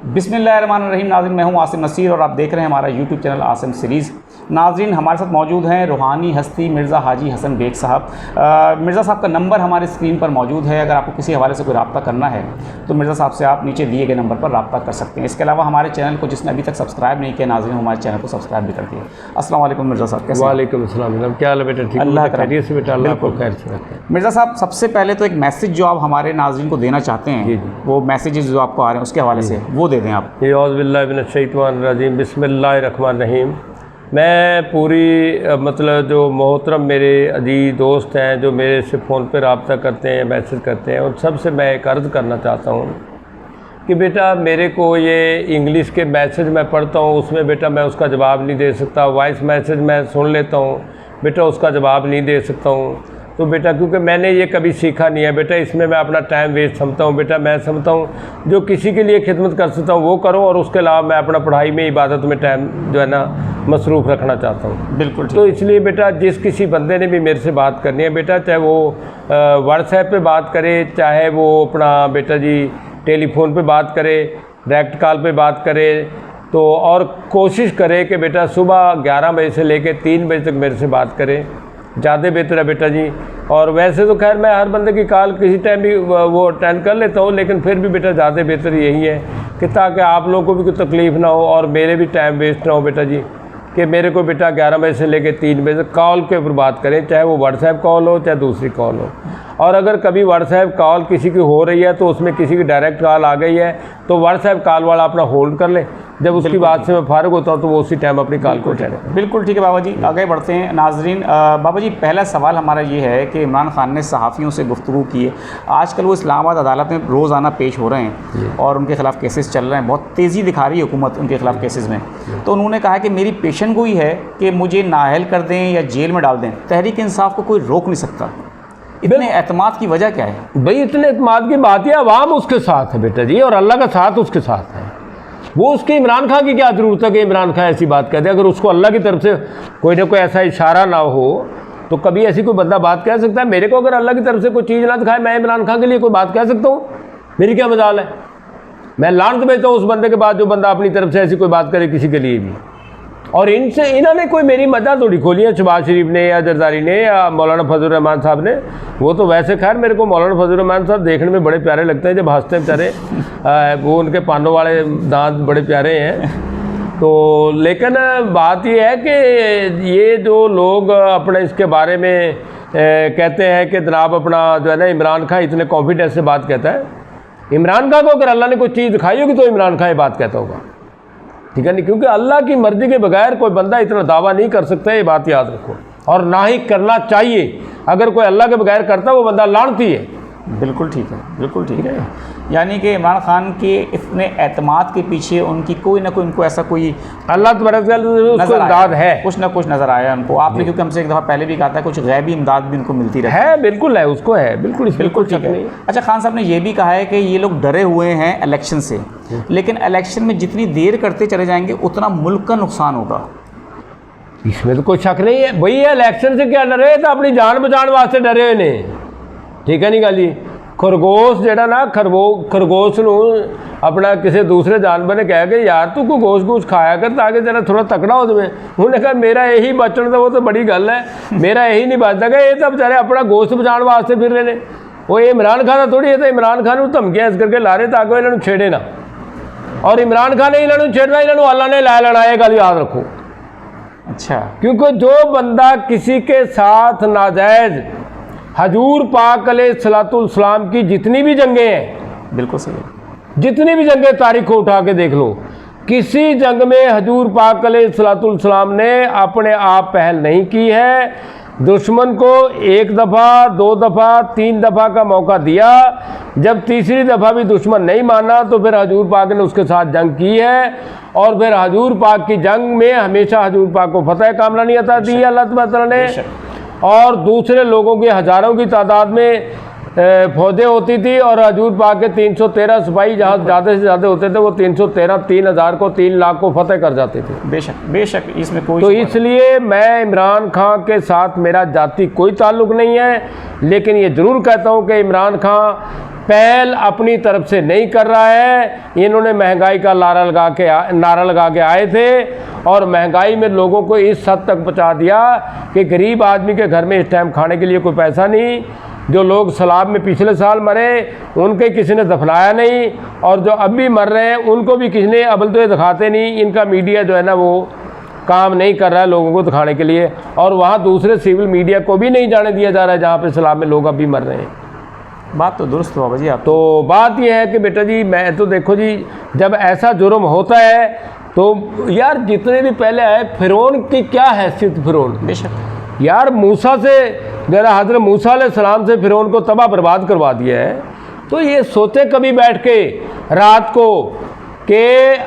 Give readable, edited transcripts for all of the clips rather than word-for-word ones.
बिस्मिल्लाहिर्रहमानिर्रहीम। नाज़रीन, मैं हूं आसिम नसीर और आप देख रहे हैं हमारा यूट्यूब चैनल आसिम सीरीज़। नाज़रीन, हमारे साथ मौजूद हैं रूहानी हस्ती मिर्ज़ा हाजी हसन बेग साहब। मिर्ज़ा साहब का नंबर हमारे स्क्रीन पर मौजूद है। अगर आपको किसी हवाले से कोई रब्ता करना है तो मिर्ज़ा साहब से आप नीचे दिए गए नंबर पर रब्ता कर सकते हैं। इसके अलावा हमारे चैनल को जिसने अभी तक सब्सक्राइब नहीं किया, नाज़रीन हमारे चैनल को सब्सक्राइब भी कर दिए। अस्सलाम वालेकुम मिर्ज़ा साहब, कैसे? वालेकुम अस्सलाम। क्या हाल है बेटा? ठीक, अल्लाह खैरियत से बेटा, अल्लाह को खैर से रखे। मिर्ज़ा साहब, सबसे पहले तो एक मैसेज जो आप हमारे नाज़रीन को देना चाहते हैं, वो मैसेजेस जो आपको आ रहे हैं उसके हवाले से वो दे दें आप। औज़ुबिल्लाहिमिनश्शैतानिर्रजीम, बिस्मिल्लाहिर्रहमानिर्रहीम। मैं पूरी मतलब जो मोहतरम मेरे अजीज़ दोस्त हैं जो मेरे से फ़ोन पे रब्ता करते हैं, मैसेज करते हैं, उन सब से मैं एक अर्ज़ करना चाहता हूँ कि बेटा मेरे को ये इंग्लिश के मैसेज मैं पढ़ता हूँ, उसमें बेटा मैं उसका जवाब नहीं दे सकता। वॉइस मैसेज मैं सुन लेता हूँ, बेटा उसका जवाब नहीं दे सकता हूँ। तो बेटा क्योंकि मैंने ये कभी सीखा नहीं है बेटा, इसमें मैं अपना टाइम वेस्ट समझता हूँ। बेटा मैं समझता हूँ जो किसी के लिए खिदमत कर सकता हूँ वो करो, और उसके अलावा मैं अपना पढ़ाई में, इबादत में टाइम जो है ना मसरूफ़ रखना चाहता हूँ। बिल्कुल। तो इसलिए बेटा जिस किसी बंदे ने भी मेरे से बात करनी है बेटा, चाहे वो व्हाट्सएप पे बात करे, चाहे वो अपना बेटा जी टेलीफोन पे बात करे, डायरेक्ट कॉल पे बात करे, तो और कोशिश करे कि बेटा सुबह 11 बजे से लेकर 3 बजे तक मेरे से बात करे, ज़्यादा बेहतर है बेटा जी। और वैसे तो खैर मैं हर बंदे की कॉल किसी टाइम भी वो अटेंड कर लेता हूँ, लेकिन फिर भी बेटा ज़्यादा बेहतर यही है कि ताकि आप लोगों को भी कोई तकलीफ़ ना हो और मेरे भी टाइम वेस्ट ना हो बेटा जी, कि मेरे को बेटा 11 बजे से लेकर 3 बजे तक कॉल के ऊपर बात करें, चाहे वो व्हाट्सएप कॉल हो चाहे दूसरी कॉल हो। और अगर कभी व्हाट्सएप कॉल किसी की हो रही है तो उसमें किसी की डायरेक्ट कॉल आ गई है तो व्हाट्सएप कॉल वाला अपना होल्ड कर ले, जब उसकी बात से मैं फारिग होता हूँ तो वो उसी टाइम अपनी कॉल को उठाए। बिल्कुल ठीक है बाबा जी, आगे बढ़ते हैं। नाजरीन, बाबा जी पहला सवाल हमारा ये है कि इमरान खान ने सहाफ़ियों से गुफ्तगू की है। आजकल वो इस्लामाबाद अदालत में रोज़ाना पेश हो रहे हैं और उनके खिलाफ केसेस चल रहे हैं, बहुत तेज़ी दिखा रही है हुकूमत उनके खिलाफ केसेस में। तो उन्होंने कहा कि मेरी पेशन गोई है कि मुझे नाअहल कर दें या जेल में डाल दें, तहरीक इंसाफ को कोई रोक नहीं सकता। इतने एतमाद की वजह क्या है भाई? इतने एतमाद की बात है, अवाम उसके साथ है बेटा जी, और अल्लाह का साथ उसके साथ है। वो उसके इमरान खान की क्या ज़रूरत है कि इमरान खान ऐसी बात कहते? अगर उसको अल्लाह की तरफ से कोई ना कोई ऐसा इशारा ना हो तो कभी ऐसी कोई बंदा बात कह सकता है? मेरे को अगर अल्लाह की तरफ से कोई चीज़ ना दिखाए, मैं इमरान खान के लिए कोई बात कह सकता हूँ? मेरी क्या मजाल है? मैं लानत भेजता हूँ उस बंदे के बाद जो बंदा अपनी तरफ से ऐसी कोई बात करे किसी के लिए भी। और इन्होंने कोई मेरी मदद थोड़ी खोली है, शहबाज शरीफ ने या जरदारी ने या मौलाना फजल रहमान साहब ने। वो तो वैसे खैर मेरे को मौलाना फजल रहमान साहब देखने में बड़े प्यारे लगते हैं, जब हंसते बेचारे, वो उनके पानों वाले दांत बड़े प्यारे हैं। तो लेकिन बात ये है कि ये जो लोग अपने इसके बारे में कहते हैं कि जनाब अपना जो है ना इमरान खान इतने कॉन्फिडेंस से बात कहता है। इमरान खान को अगर अल्लाह ने कोई चीज़ दिखाई होगी तो इमरान खान ये बात कहता होगा, ठीक है नहीं? क्योंकि अल्लाह की मर्ज़ी के बगैर कोई बंदा इतना दावा नहीं कर सकता, ये बात याद रखो, और ना ही करना चाहिए। अगर कोई अल्लाह के बगैर करता वो बंदा लानती है। बिल्कुल ठीक है, बिल्कुल ठीक है। यानी कि इमरान खान के इतने एतमाद के पीछे उनकी कोई ना कोई, उनको ऐसा कोई अल्लाह तबारक उसको इमदाद है, कुछ ना कुछ नज़र आया उनको। आपने क्योंकि हमसे एक दफ़ा पहले भी कहा था कुछ गैबी इमदाद भी उनको मिलती रहती है। बिल्कुल है, उसको है, बिल्कुल बिल्कुल ठीक है। अच्छा, खान साहब ने यह भी कहा है कि ये लोग डरे हुए हैं इलेक्शन से, लेकिन इलेक्शन में जितनी देर करते चले जाएंगे उतना मुल्क का नुकसान होगा। इसमें तो कोई शक नहीं है भाई। ये इलेक्शन से क्या डरे? तो अपनी जान बचाने वास्ते डरे हुए ने, ठीक है नहीं गल जी? खरगोश जड़ा ना खरगोश नूं अपना किसी दूसरे जानवर ने कहा कि यार तू कोई गोश्त गोश्त खाया कर ताकि जरा थोड़ा तकड़ा हो जाए। उन्होंने कहा मेरा यही बचन तो वो तो बड़ी गल है, मेरा यही नहीं बचता कि ये तो बेचारे अपना गोश्त बचाने वास्ते फिर रहे हैं। वो इमरान खान थोड़ी है, तो इमरान खान को धमकियां इस करके ला रहे ताकि इन्होंने छेड़े ना, और इमरान खान ने इन्होंने छेड़ना, इन्होंने अल्लाह ने ला लेना, ये गल याद रखो। अच्छा, क्योंकि जो बंदा किसी के साथ नाजायज़, हजूर पाक अलैहिस्सलाम की जितनी भी जंगें हैं, बिल्कुल सही, जितनी भी जंगें तारीख को उठा के देख लो, किसी जंग में हजूर पाक अलैहिस्सलाम ने अपने आप पहल नहीं की है। दुश्मन को 1 दफ़ा 2 दफ़ा 3 दफ़ा का मौका दिया, जब तीसरी दफ़ा भी दुश्मन नहीं माना तो फिर हजूर पाक ने उसके साथ जंग की है, और फिर हजूर पाक की जंग में हमेशा हजूर पाक को फतह कामना नहीं अता दी है अल्लाह तआला ने। और दूसरे लोगों की हज़ारों की तादाद में फौजें होती थी, और हजूर पाक के 313 सिपाही जहाँ ज़्यादा से ज़्यादा होते थे वो 313 3,000 को 3 लाख को फतेह कर जाते थे। बेशक बेशक, इसमें कोई तो इसलिए मैं इमरान खान के साथ मेरा जाति कोई ताल्लुक़ नहीं है, लेकिन ये ज़रूर कहता हूँ कि इमरान खान पहल अपनी तरफ से नहीं कर रहा है। इन्होंने महंगाई का नारा लगा के आए थे और महंगाई में लोगों को इस हद तक पहुंचा दिया कि गरीब आदमी के घर में इस टाइम खाने के लिए कोई पैसा नहीं। जो लोग सैलाब में पिछले साल मरे उनके किसी ने दफनाया नहीं, और जो अब भी मर रहे हैं उनको भी किसी ने अबल तो ये दिखाते नहीं। इनका मीडिया जो है ना वो काम नहीं कर रहा है लोगों को दिखाने के लिए, और वहाँ दूसरे सिविल मीडिया को भी नहीं जाने दिया जा रहा है जहाँ पे सैलाब में लोग अभी मर रहे हैं। बात तो दुरुस्त बाबा जी आप। तो बात यह है कि बेटा जी, मैं तो देखो जी, जब ऐसा जुर्म होता है तो यार जितने भी पहले आए, फिरौन की क्या हैसियत, फिरौन बेशक यार मूसा से, जरा हज़रत मूसा अलैहिस्सलाम से फिरौन को तबाह बर्बाद करवा दिया है। तो ये सोचे कभी बैठ के रात को कि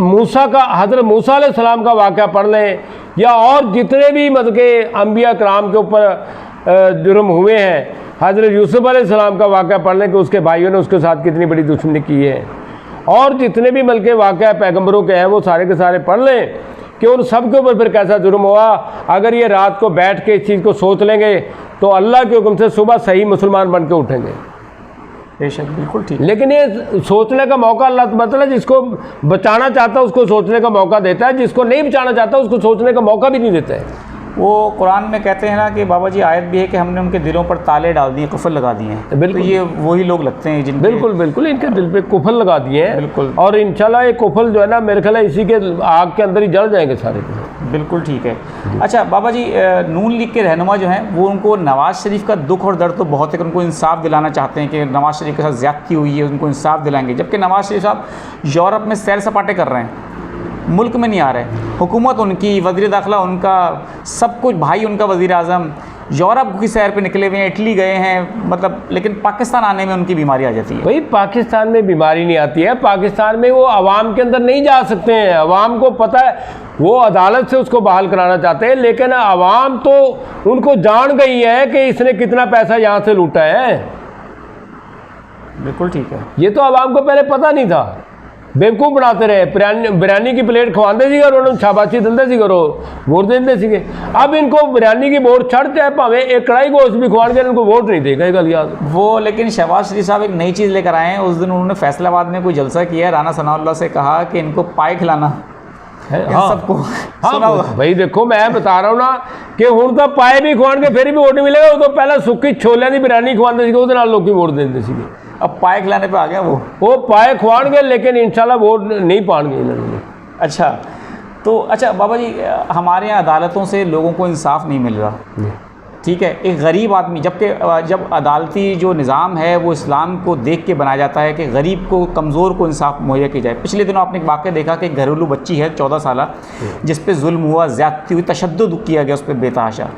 मूसा का, हज़रत मूसा अलैहिस्सलाम का वाक़या पढ़ लें, या और जितने भी मतलब के अम्बिया कराम के ऊपर जुर्म हुए हैं, हज़रत यूसुफ अलैहिस्सलाम का वाक़या पढ़ लें कि उसके भाइयों ने उसके साथ कितनी बड़ी दुश्मनी की है, और जितने भी बल्कि वाक़या पैगंबरों के हैं वो सारे के सारे पढ़ लें कि उन सब के ऊपर फिर कैसा जुर्म हुआ। अगर ये रात को बैठ के इस चीज़ को सोच लेंगे तो अल्लाह के हुक्म से सुबह सही मुसलमान बन के उठेंगे। बेशक बिल्कुल ठीक। लेकिन ये सोचने का मौका अल्लाह मतलब जिसको बचाना चाहता है उसको सोचने का मौका देता है, जिसको नहीं बचाना चाहता उसको सोचने का मौका भी नहीं देता है। वो कुरान में कहते हैं ना कि बाबा जी आयत भी है कि हमने उनके दिलों पर ताले डाल दिए, कुफल लगा दिए हैं। बिल्कुल। तो ये वही लोग लगते हैं जिन बिल्कुल बिल्कुल इनके दिल पे कुफल लगा दिए हैं। बिल्कुल। और इंशाल्लाह ये कुफल जो है ना मेरे ख्याल है इसी के आग के अंदर ही जल जाएंगे सारे। बिल्कुल ठीक है। अच्छा बाबा जी, नून लीग के रहनुमा जो हैं वो उनको नवाज़ शरीफ का दुख और दर्द तो बहुत है कि उनको इंसाफ दिलाना चाहते हैं कि नवाज़ शरीफ के साथ ज़्यादती हुई है, उनको इंसाफ दिलाएंगे, जबकि नवाज़ शरीफ साहब यूरोप में सैर सपाटे कर रहे हैं, मुल्क में नहीं आ रहे। हुकूमत उनकी, वज़ीर दाखिला उनका, सब कुछ, भाई उनका वज़ीर आज़म यूरोप की सैर पे निकले हुए हैं, इटली गए हैं, मतलब, लेकिन पाकिस्तान आने में उनकी बीमारी आ जाती है। भाई पाकिस्तान में बीमारी नहीं आती है, पाकिस्तान में वो आवाम के अंदर नहीं जा सकते हैं। आवाम को पता है, वो अदालत से उसको बहाल कराना चाहते हैं, लेकिन आवाम तो उनको जान गई है कि इसने कितना पैसा यहाँ से लूटा है। बिल्कुल ठीक है। ये तो आवाम को पहले पता नहीं था, बेवकूफ़ बनाते रहे। बिरयानी की प्लेट खवाते सी करो, शाबाशी दिंदे सी करो, वोट देंदे सीगे। अब इनको बिरयानी की वोट छड़ चाहे भावें एक कढ़ाई गोश्त भी खवान के इनको वोट नहीं देगा। गल याद वो, लेकिन शहबाज शरीफ साहब एक नई चीज़ लेकर आए हैं। उस दिन उन्होंने फैसलाबाद में कोई जलसा किया, राना सनाउल्लाह से कहा कि इनको पाए खिलाना है। हाँ, सबको सुना होगा। भाई देखो मैं बता रहा हूँ ना कि हुण तो पाए भी खवान के फिर भी वोट मिलेगा। वो तो पहले सुक्की छोलियां की बिरयानी खवाते थे, उसके नाल लोग वोट देंदे सीगे। अब पाए खिलाने पे आ गया वो पाए खवाएंगे, लेकिन इंशाल्लाह वोट नहीं पाएंगे इन्होंने। अच्छा, तो अच्छा बाबा जी, हमारे यहाँ अदालतों से लोगों को इंसाफ नहीं मिल रहा, ठीक है। एक गरीब आदमी, जब अदालती जो निज़ाम है वो इस्लाम को देख के बनाया जाता है कि गरीब को, कमज़ोर को इंसाफ मुहैया की जाए। पिछले दिनों आपने एक वाक़या देखा कि एक घरेलू बच्ची है 14 साल, जिस पे जुल्म हुआ, ज़्यादती हुई, तशद्दुद किया गया उस पर बेतहाशा।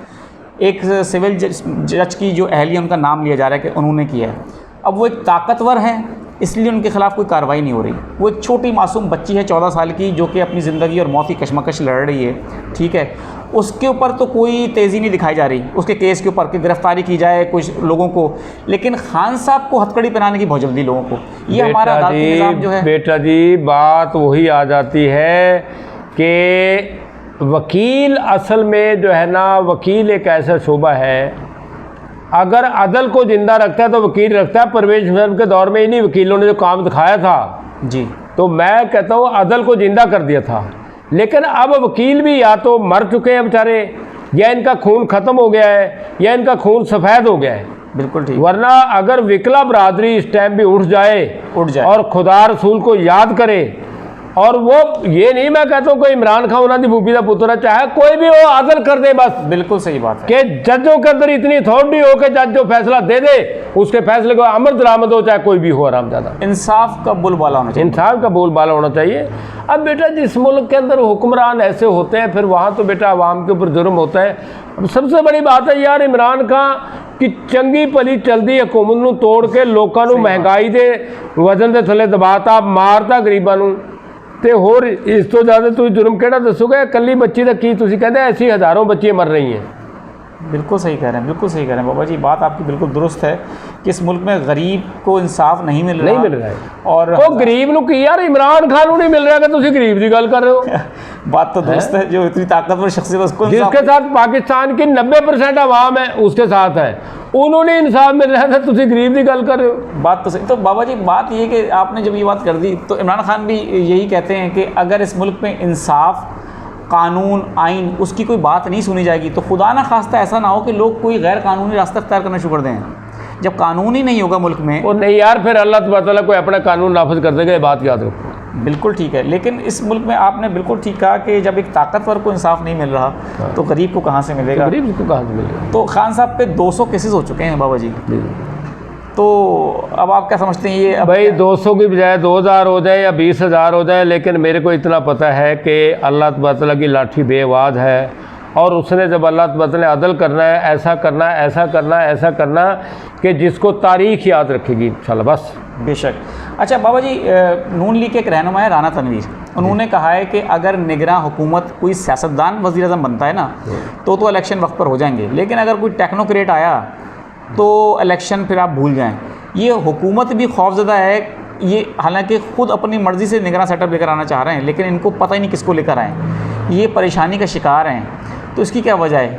एक सिविल जज की जो अहलिया, उनका नाम लिया जा रहा है कि उन्होंने किया है। अब वो एक ताकतवर हैं, इसलिए उनके खिलाफ़ कोई कार्रवाई नहीं हो रही। वो एक छोटी मासूम बच्ची है 14 साल की, जो कि अपनी ज़िंदगी और मौत की कशमकश लड़ रही है, ठीक है। उसके ऊपर तो कोई तेज़ी नहीं दिखाई जा रही, उसके केस के ऊपर कि गिरफ्तारी की जाए कुछ लोगों को, लेकिन खान साहब को हथकड़ी पहनाने की बहुत जल्दी लोगों को। ये हमारा अदालती निज़ाम जो है। बेटा जी, बात वही आ जाती है कि वकील असल में जो है ना, वकील एक ऐसा शोबा है, अगर अदल को ज़िंदा रखता है तो वकील रखता है। परवेज मुशर्रफ के दौर में इन्हीं वकीलों ने जो काम दिखाया था जी, तो मैं कहता हूँ अदल को ज़िंदा कर दिया था। लेकिन अब वकील भी या तो मर चुके हैं बेचारे, या इनका खून ख़त्म हो गया है, या इनका खून सफ़ेद हो गया है। बिल्कुल ठीक। वरना अगर विकला बरादरी इस टाइम भी उठ जाए और खुदा रसूल को याद करे, और वो ये नहीं मैं कहता हूँ कोई इमरान खान उन्होंने भूपी का पुत्र, चाहे कोई भी वो आदल कर दे बस। बिल्कुल सही बात है कि जजों के अंदर इतनी अथॉरिटी हो कि जज जो फैसला दे दे उसके फैसले को अमल दरामद हो, चाहे कोई भी हो आरामजादा। इंसाफ का बोलबाला होना चाहिए। इंसाफ का बोलबाला होना चाहिए। अब बेटा जिस मुल्क के अंदर हुक्मरान ऐसे होते हैं, फिर वहाँ तो बेटा आवाम के ऊपर जुर्म होता है। अब सबसे बड़ी बात है यार, इमरान खान की चंगी भली चलती हुकूमत नूं तोड़ के लोगों नूं महंगाई के वजन के थले दबाता, मारता गरीबां नूं। तो होर इस तो ज़्यादा तुम जुर्म केड़ा दसोगे? कली बच्ची का की तुसीं कहंदे ऐसी हज़ारों बच्चियां मर रही हैं, बिल्कुल सही कह रहे हैं, बिल्कुल सही कह रहे हैं बाबा जी, बात आपकी बिल्कुल दुरुस्त है कि इस मुल्क में गरीब को इंसाफ नहीं मिल रहा है और वो गरीब ਨੂੰ ਕੀ यार इमरान खान ਨੂੰ नहीं मिल रहा कि तुम गरीब की गल कर रहे हो। बात तो दुरुस्त है, जो इतनी ताकतवर शख्सियत उसको जिसके साथ पाकिस्तान की 90% आवाम है उसके साथ है, उन्होंने इंसाफ मिल रहा था, तुम गरीब की गल कर रहे हो। बात तो सही। तो बाबा जी बात ये कि आपने जब ये बात कर दी तो इमरान खान भी यही कहते हैं कि अगर इस मुल्क में इंसाफ, कानून, आइन उसकी कोई बात नहीं सुनी जाएगी तो खुदा ना खास्ता ऐसा ना हो कि लोग कोई गैर कानूनी रास्ता अख्तियार करना शुरू कर दें। जब कानून ही नहीं होगा मुल्क में और नहीं यार, फिर अल्लाह तबारक व तआला कोई अपना कानून नाफिज कर देगा, ये बात याद रखो। बिल्कुल ठीक है, लेकिन इस मुल्क में आपने बिल्कुल ठीक कहा कि जब एक ताकतवर को इंसाफ नहीं मिल रहा तो गरीब को कहाँ से मिलेगा? तो गरीब को कहाँ से मिलेगा? तो खान साहब पे 200 केसेस हो चुके हैं बाबा जी, तो अब आप क्या समझते हैं ये भाई 200 की बजाय 2000 हो जाए या 20,000 हो जाए, लेकिन मेरे को इतना पता है कि अल्लाह तबारक व तआला की लाठी बेआवाज़ है और उसने जब अल्लाह तबारक व तआला ने अदल करना है, ऐसा करना है, ऐसा करना है, ऐसा करना कि जिसको तारीख़ याद रखेगी इंशाल्लाह, बस। बेशक। अच्छा बाबा जी, नून लीग के एक रहनुमा है राना तनवीर, उन्होंने कहा है कि अगर निगरान हुकूमत कोई सियासतदान वज़ीर आज़म बनता है ना तो इलेक्शन वक्त पर हो जाएंगे, लेकिन अगर कोई टेक्नोक्रेट आया तो इलेक्शन फिर आप भूल जाएं। ये हुकूमत भी खौफज़दा है, ये हालांकि ख़ुद अपनी मर्ज़ी से निगरान सेटअप लेकर आना चाह रहे हैं, लेकिन इनको पता ही नहीं किसको लेकर आएँ, ये परेशानी का शिकार हैं, तो इसकी क्या वजह है?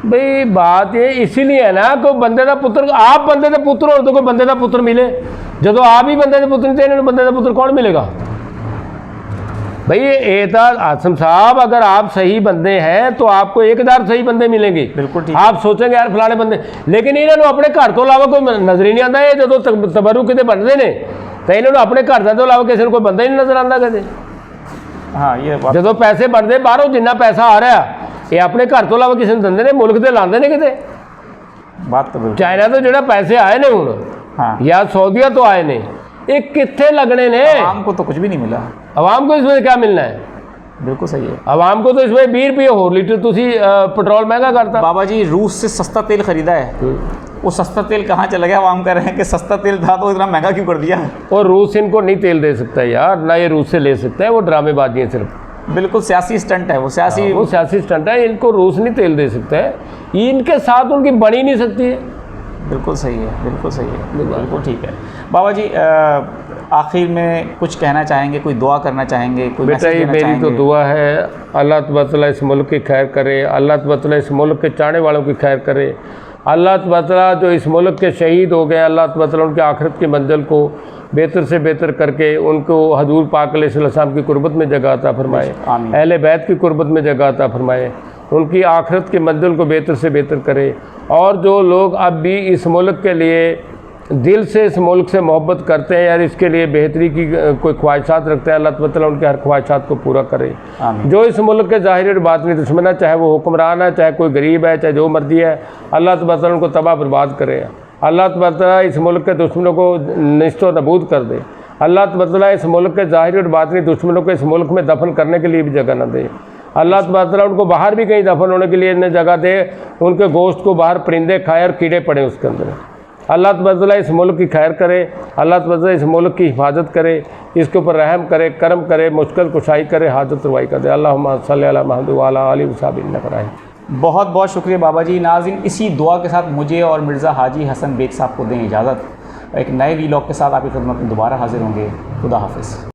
भाई बात ये इसीलिए है ना कि बंदे का पुत्र, आप बंदे का पुत्र हो तो कोई बंदे का पुत्र मिले, जो आप ही बंदे का पुत्र नहीं थे, बंदे का पुत्र कौन मिलेगा? भाई एताज आसम साहब, अगर आप सही बंदे हैं तो आपको 1000 सही बंदे मिलेंगे। बिल्कुल ठीक। आप सोचेंगे यार फलाने बंदे, लेकिन इन्होंने अपने घर तो अलावा कोई नज़र ही नहीं आता है। जो तबरू कितने बनते हैं तो इन्होंने अपने घर तो अलावा किसी को कोई बंदा ही नहीं नज़र आता कदे। हाँ ये जो पैसे बनते बाहरों जिन्ना पैसा आ रहा ये अपने घर तो अलावा किसी ने दे मुल्क से लाते नहीं किते। बात तो चाइना तो जो पैसे आए ने हूँ या सऊदीया तो आए ने, ये कितने लगने ने? आवाम को तो कुछ भी नहीं मिला। आवाम को इसमें क्या मिलना है? बिल्कुल सही है। आवाम को तो इसमें 20 रुपये हो लीटर तुसी पेट्रोल महंगा करता। बाबा जी रूस से सस्ता तेल खरीदा है, वो सस्ता तेल कहाँ चला गया? आवाम कह रहे हैं कि सस्ता तेल था तो इतना महंगा क्यों कर दिया? और रूस इनको नहीं तेल दे सकता यार, ना ये रूस से ले सकता है, वो ड्रामेबाजी है सिर्फ। बिल्कुल सियासी स्टंट है वो, सियासी स्टंट है, इनको रूस नहीं तेल दे सकता है, इनके साथ उनकी बनी नहीं सकती है। बिल्कुल सही है, बिल्कुल सही है, बिल्कुल ठीक है। बाबा जी आखिर में कुछ कहना चाहेंगे, कोई दुआ करना चाहेंगे? कोई बेटा ये मेरी तो दुआ है, अल्लाह तबारक व तआला इस मुल्क की खैर करे, अल्लाह तबारक व तआला इस मुल्क के चाहने वालों की खैर करे, अल्लाह तबारक व तआला जो इस मुल्क के शहीद हो गए, अल्लाह तबारक व तआला उनके आखिरत की मंजिल को बेहतर से बेहतर करके उनको हजूर पाक अलैहिस्सलाम की कुर्बत में जगह अता फरमाए, अहले बैत की कुर्बत में जगह अता फरमाए, उनकी आखिरत की मंजिल को बेहतर से बेहतर करे। और जो लोग अब भी इस मुल्क के लिए दिल से इस मुल्क से मोहब्बत करते हैं यार, इसके लिए बेहतरी की कोई ख्वाहिशात रखते हैं, अल्लाह तबारक व तआला उनके हर ख्वाहिशात को पूरा करे। जो इस मुल्क के ज़ाहिर और बातिनी दुश्मन है, चाहे वो हुक्मरान है, चाहे कोई गरीब है, चाहे जो मर्जी है, अल्लाह तबारक व तआला उनको तबाह बर्बाद करे। अल्लाह तबारक व तआला इस मुल्क के दुश्मनों को निस्तो नबूद कर दे। अल्लाह तबारक व तआला इस मुल्क के ज़ाहिर और बातिनी दुश्मनों को इस मुल्क में दफन करने के लिए भी जगह न दे। अल्लाह तबारक व तआला उनको बाहर भी कहीं दफन होने के लिए न जगह दे, उनके गोश्त को बाहर परिंदे खाए और कीड़े पड़े उसके अंदर। अल्लाह तबारक व तआला इस मुल्क की खैर करे, अल्लाह तबारक व तआला इस मुल्क की हिफाजत करे, इसके ऊपर रहम करे, करम करे, मुश्किल कुशाई करे, हाजत रवाई कर दे। अल्लाहुम्मा सल्ली अला मुहम्मद व अला आलिहि व सहाबिहि इन्नका। बहुत बहुत शुक्रिया बाबा जी। नाज़रीन इसी दुआ के साथ मुझे और मिर्ज़ा हाजी हसन बेग साहब को दें इजाज़त। एक नए वीलॉग के साथ आपकी खिदमत में दोबारा हाजिर होंगे। खुदा हाफिज़।